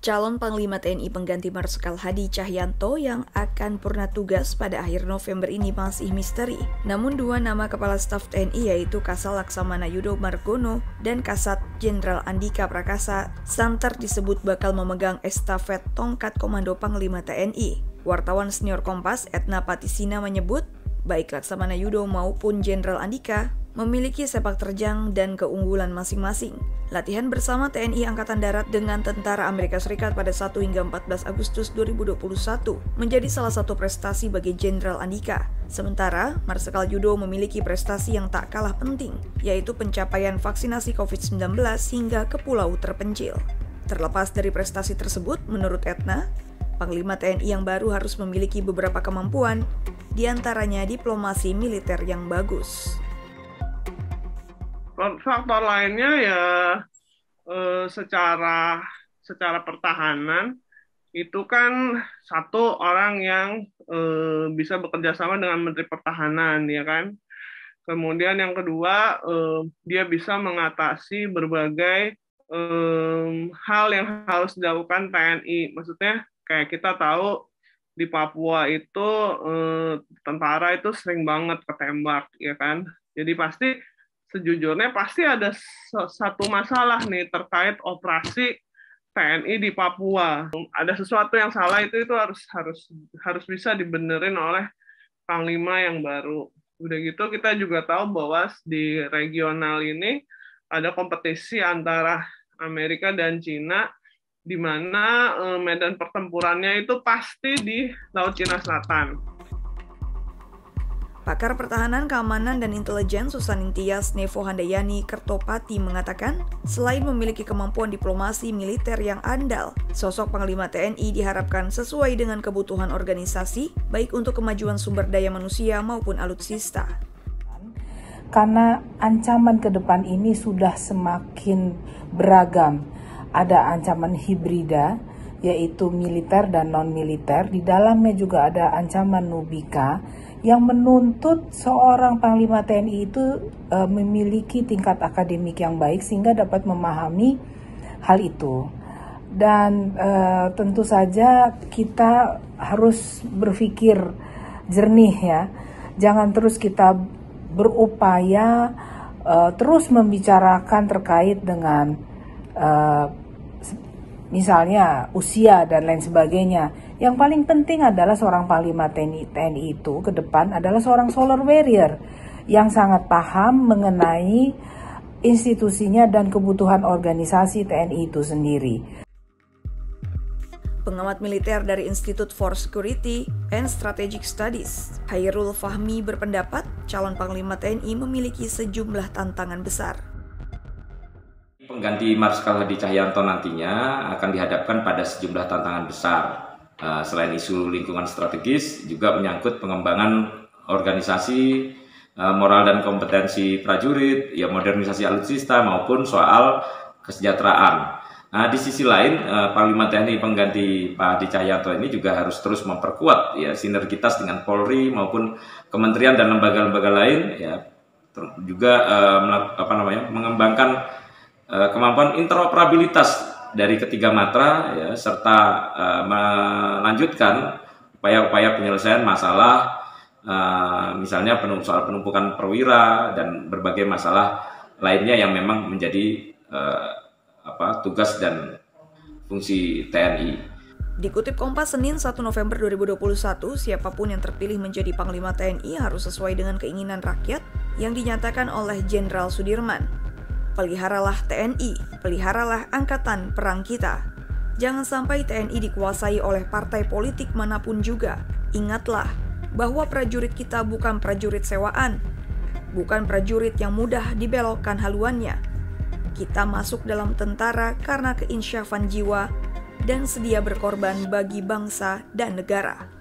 calon Panglima TNI pengganti Marsikal Hadi Cahyanto yang akan purna tugas pada akhir November ini masih misteri. Namun dua nama Kepala Staf TNI yaitu Kasal Laksamana Yudo Margono dan Kasat Jenderal Andika Prakasa santer disebut bakal memegang estafet tongkat Komando Panglima TNI. Wartawan senior Kompas Etna Patisina menyebut, baik Laksamana Yudo maupun Jenderal Andika memiliki sepak terjang dan keunggulan masing-masing. Latihan bersama TNI Angkatan Darat dengan Tentara Amerika Serikat pada 1 hingga 14 Agustus 2021 menjadi salah satu prestasi bagi Jenderal Andika. Sementara, Marsikal Yudo memiliki prestasi yang tak kalah penting, yaitu pencapaian vaksinasi COVID-19 hingga ke pulau terpencil. Terlepas dari prestasi tersebut, menurut Etna, Panglima TNI yang baru harus memiliki beberapa kemampuan, diantaranya diplomasi militer yang bagus. Faktor lainnya ya secara pertahanan itu kan satu orang yang bisa bekerja sama dengan Menteri Pertahanan, ya kan. Kemudian yang kedua dia bisa mengatasi berbagai hal yang harus dilakukan TNI. Maksudnya kayak kita tahu di Papua itu tentara itu sering banget ketembak, ya kan. Jadi sejujurnya pasti ada satu masalah nih terkait operasi TNI di Papua. Ada sesuatu yang salah itu harus bisa dibenerin oleh Panglima yang baru. Udah gitu kita juga tahu bahwa di regional ini ada kompetisi antara Amerika dan Cina, di mana medan pertempurannya itu pasti di Laut Cina Selatan. Pakar Pertahanan, Keamanan, dan Intelijen Susaning Tias Nevo Handayani Kertopati mengatakan, selain memiliki kemampuan diplomasi militer yang andal, sosok Panglima TNI diharapkan sesuai dengan kebutuhan organisasi, baik untuk kemajuan sumber daya manusia maupun alutsista. Karena ancaman ke depan ini sudah semakin beragam. Ada ancaman hibrida, yaitu militer dan non-militer. Di dalamnya juga ada ancaman nubika, yang menuntut seorang Panglima TNI itu memiliki tingkat akademik yang baik sehingga dapat memahami hal itu. Dan tentu saja kita harus berpikir jernih ya. Jangan terus kita berupaya terus membicarakan terkait dengan misalnya usia dan lain sebagainya. Yang paling penting adalah seorang Panglima TNI itu ke depan adalah seorang solar warrior yang sangat paham mengenai institusinya dan kebutuhan organisasi TNI itu sendiri. Pengamat militer dari Institute for Security and Strategic Studies, Hairul Fahmi berpendapat calon Panglima TNI memiliki sejumlah tantangan besar. Pengganti Marsikal Hadi Cahyanto nantinya akan dihadapkan pada sejumlah tantangan besar. Selain isu lingkungan strategis, juga menyangkut pengembangan organisasi, moral dan kompetensi prajurit, ya modernisasi alutsista maupun soal kesejahteraan. Di sisi lain, Panglima TNI pengganti Pak Hadi Cahyanto ini juga harus terus memperkuat ya sinergitas dengan Polri maupun kementerian dan lembaga-lembaga lain, ya juga mengembangkan kemampuan interoperabilitas dari ketiga matra ya, serta melanjutkan upaya-upaya penyelesaian masalah misalnya soal penumpukan perwira dan berbagai masalah lainnya yang memang menjadi tugas dan fungsi TNI. Dikutip Kompas Senin 1 November 2021, siapapun yang terpilih menjadi Panglima TNI harus sesuai dengan keinginan rakyat yang dinyatakan oleh Jenderal Sudirman. Peliharalah TNI, peliharalah angkatan perang kita. Jangan sampai TNI dikuasai oleh partai politik manapun juga. Ingatlah bahwa prajurit kita bukan prajurit sewaan, bukan prajurit yang mudah dibelokkan haluannya. Kita masuk dalam tentara karena keinsyafan jiwa dan sedia berkorban bagi bangsa dan negara.